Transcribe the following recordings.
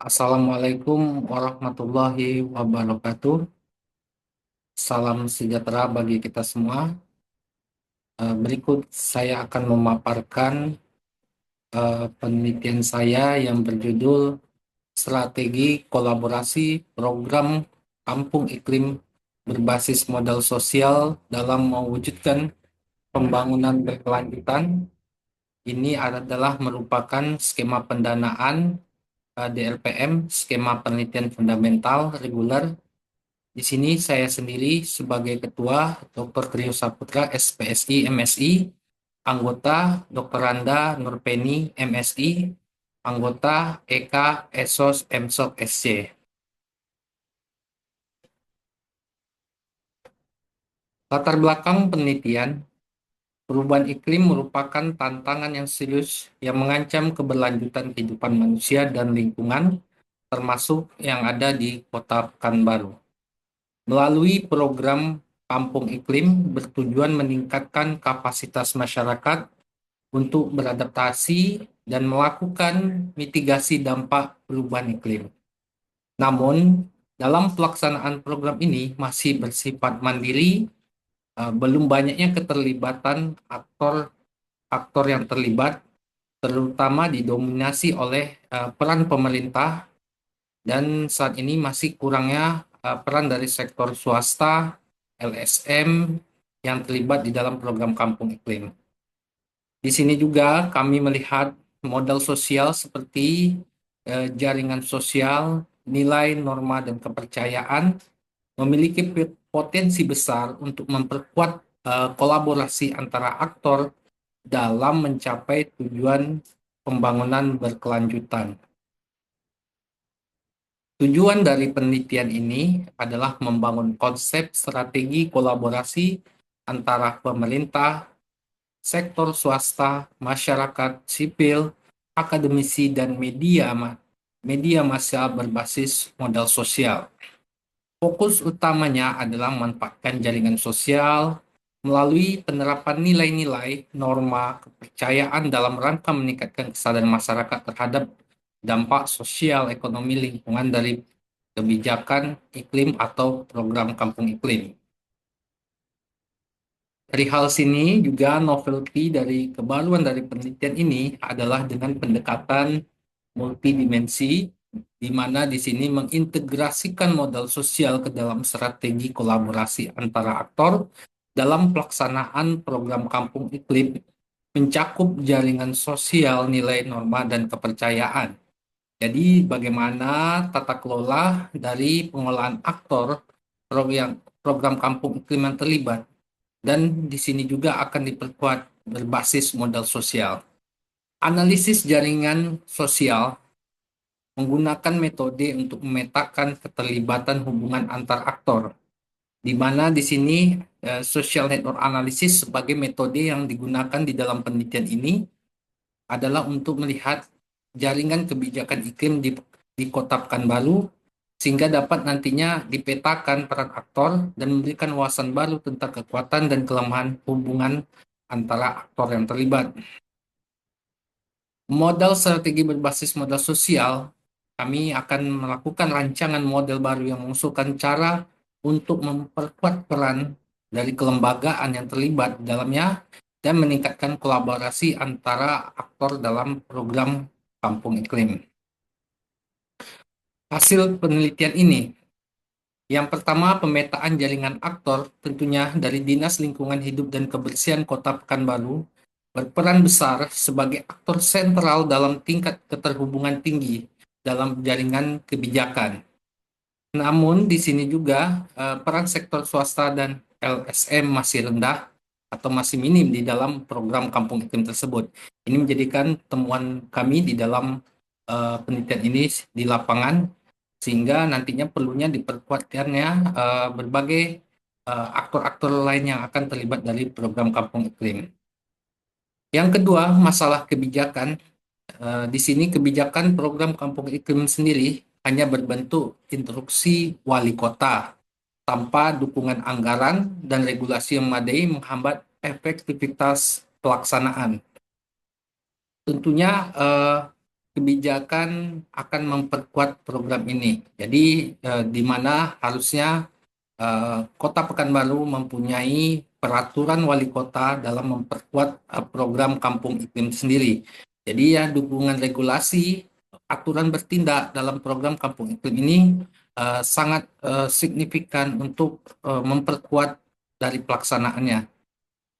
Assalamualaikum warahmatullahi wabarakatuh. Salam sejahtera bagi kita semua. Berikut saya akan memaparkan penelitian saya yang berjudul Strategi Kolaborasi Program Kampung Iklim Berbasis Modal Sosial dalam Mewujudkan Pembangunan Berkelanjutan. Ini adalah merupakan skema pendanaan DLPM, skema penelitian fundamental reguler. Di sini saya sendiri sebagai Ketua Dr. Trio Saputra SPSI MSI, anggota Dr. Randa Nurpeni MSI, anggota EK ESOS MSOK SC. Latar belakang penelitian, perubahan iklim merupakan tantangan yang serius yang mengancam keberlanjutan kehidupan manusia dan lingkungan, termasuk yang ada di Kota Pekanbaru. Melalui program Kampung Iklim bertujuan meningkatkan kapasitas masyarakat untuk beradaptasi dan melakukan mitigasi dampak perubahan iklim. Namun, dalam pelaksanaan program ini masih bersifat mandiri, belum banyaknya keterlibatan aktor yang terlibat, terutama didominasi oleh peran pemerintah, dan saat ini masih kurangnya peran dari sektor swasta, LSM yang terlibat di dalam program Kampung Iklim. Di sini juga kami melihat modal sosial seperti jaringan sosial, nilai, norma, dan kepercayaan memiliki potensi besar untuk memperkuat kolaborasi antara aktor dalam mencapai tujuan pembangunan berkelanjutan. Tujuan dari penelitian ini adalah membangun konsep strategi kolaborasi antara pemerintah, sektor swasta, masyarakat sipil, akademisi, dan media massa berbasis modal sosial. Fokus utamanya adalah memanfaatkan jaringan sosial melalui penerapan nilai-nilai, norma, kepercayaan dalam rangka meningkatkan kesadaran masyarakat terhadap dampak sosial, ekonomi, lingkungan dari kebijakan iklim atau program kampung iklim. Dari hal sini juga novelty dari kebaruan dari penelitian ini adalah dengan pendekatan multidimensi, di mana di sini mengintegrasikan modal sosial ke dalam strategi kolaborasi antara aktor dalam pelaksanaan program kampung iklim mencakup jaringan sosial, nilai, norma, dan kepercayaan. Jadi bagaimana tata kelola dari pengolahan aktor program, program kampung iklim yang terlibat, dan di sini juga akan diperkuat berbasis modal sosial. Analisis jaringan sosial menggunakan metode untuk memetakan keterlibatan hubungan antar aktor, di mana di sini social network analysis sebagai metode yang digunakan di dalam penelitian ini adalah untuk melihat jaringan kebijakan iklim di Kota Pekanbaru sehingga dapat nantinya dipetakan peran aktor dan memberikan wawasan baru tentang kekuatan dan kelemahan hubungan antara aktor yang terlibat. Modal strategi berbasis modal sosial, kami akan melakukan rancangan model baru yang mengusulkan cara untuk memperkuat peran dari kelembagaan yang terlibat di dalamnya dan meningkatkan kolaborasi antara aktor dalam program Kampung Iklim. Hasil penelitian ini, yang pertama, pemetaan jaringan aktor tentunya dari Dinas Lingkungan Hidup dan Kebersihan Kota Pekanbaru berperan besar sebagai aktor sentral dalam tingkat keterhubungan tinggi dalam jaringan kebijakan. Namun di sini juga peran sektor swasta dan LSM masih rendah atau masih minim di dalam program Kampung Iklim tersebut. Ini menjadikan temuan kami di dalam penelitian ini di lapangan, sehingga nantinya perlunya diperkuatkannya berbagai aktor-aktor lain yang akan terlibat dari program Kampung Iklim. Yang kedua, masalah kebijakan. Di sini kebijakan program Kampung Iklim sendiri hanya berbentuk instruksi wali kota tanpa dukungan anggaran dan regulasi yang memadai menghambat efektivitas pelaksanaan. Tentunya kebijakan akan memperkuat program ini. Jadi di mana harusnya Kota Pekanbaru mempunyai peraturan wali kota dalam memperkuat program Kampung Iklim sendiri. Jadi ya dukungan regulasi, aturan bertindak dalam program Kampung Iklim ini sangat signifikan untuk memperkuat dari pelaksanaannya.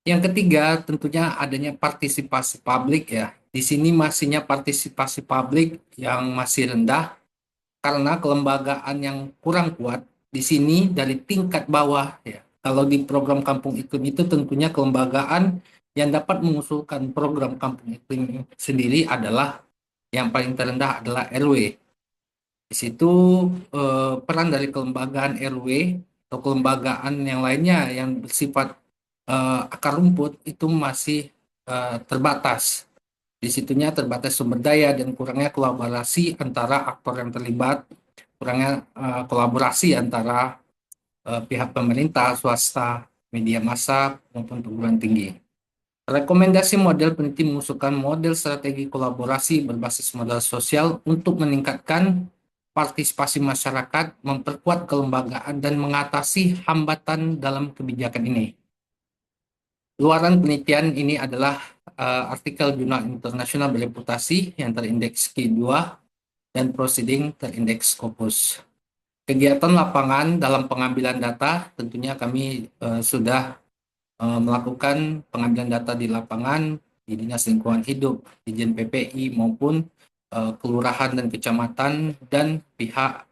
Yang ketiga, tentunya adanya partisipasi publik ya. Di sini masihnya partisipasi publik yang masih rendah karena kelembagaan yang kurang kuat di sini dari tingkat bawah ya. Kalau di program Kampung Iklim itu tentunya kelembagaan yang dapat mengusulkan program Kampung Iklim sendiri adalah yang paling terendah adalah RW. Di situ peran dari kelembagaan RW atau kelembagaan yang lainnya yang bersifat akar rumput itu masih terbatas. Di situnya terbatas sumber daya dan kurangnya kolaborasi antara aktor yang terlibat, kurangnya kolaborasi antara pihak pemerintah, swasta, media massa, maupun perguruan tinggi. Rekomendasi model peneliti mengusulkan model strategi kolaborasi berbasis modal sosial untuk meningkatkan partisipasi masyarakat, memperkuat kelembagaan, dan mengatasi hambatan dalam kebijakan ini. Luaran penelitian ini adalah artikel jurnal internasional bereputasi yang terindeks Q2 dan proceeding terindeks Scopus. Kegiatan lapangan dalam pengambilan data, tentunya kami sudah melakukan pengambilan data di lapangan, di Dinas Lingkungan Hidup, Dijen PPI, maupun kelurahan dan kecamatan, dan pihak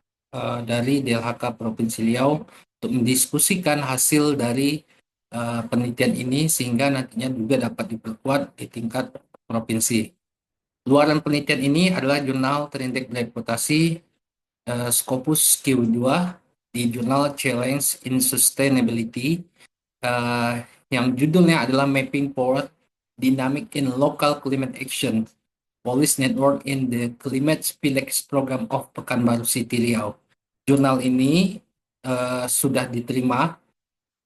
dari DLHK Provinsi Riau untuk mendiskusikan hasil dari penelitian ini sehingga nantinya juga dapat diperkuat di tingkat provinsi. Luaran penelitian ini adalah jurnal terindeks reputasi Scopus Q2 di jurnal Challenge in Sustainability yang judulnya adalah Mapping Forward Dynamic in Local Climate Action Policy Network in the Climate Spillage Program of Pekanbaru City Riau. Jurnal ini sudah diterima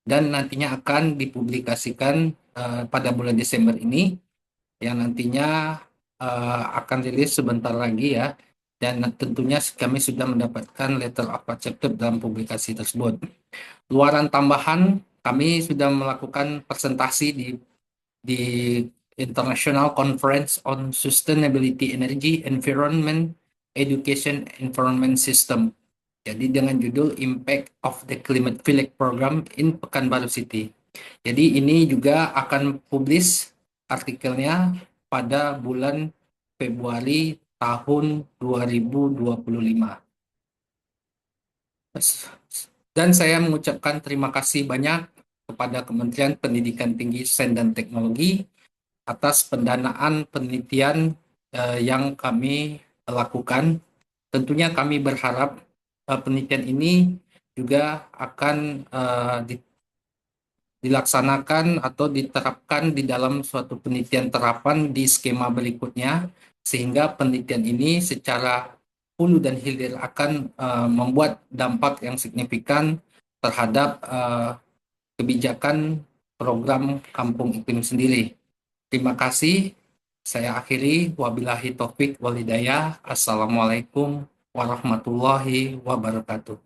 dan nantinya akan dipublikasikan pada bulan Desember ini, yang nantinya akan rilis sebentar lagi ya, dan tentunya kami sudah mendapatkan letter of acceptance dalam publikasi tersebut. Luaran tambahan, kami sudah melakukan presentasi di International Conference on Sustainability Energy Environment Education Environment System. Jadi dengan judul Impact of the Climate Village Program in Pekanbaru City. Jadi ini juga akan publis artikelnya pada bulan Februari tahun 2025. Dan saya mengucapkan terima kasih banyak kepada Kementerian Pendidikan Tinggi, Sains dan Teknologi atas pendanaan penelitian yang kami lakukan. Tentunya kami berharap penelitian ini juga akan dilaksanakan atau diterapkan di dalam suatu penelitian terapan di skema berikutnya, sehingga penelitian ini secara hulu dan hilir akan membuat dampak yang signifikan terhadap kebijakan program Kampung Iklim sendiri. Terima kasih. Saya akhiri. Wabillahi taufik walhidayah. Assalamualaikum warahmatullahi wabarakatuh.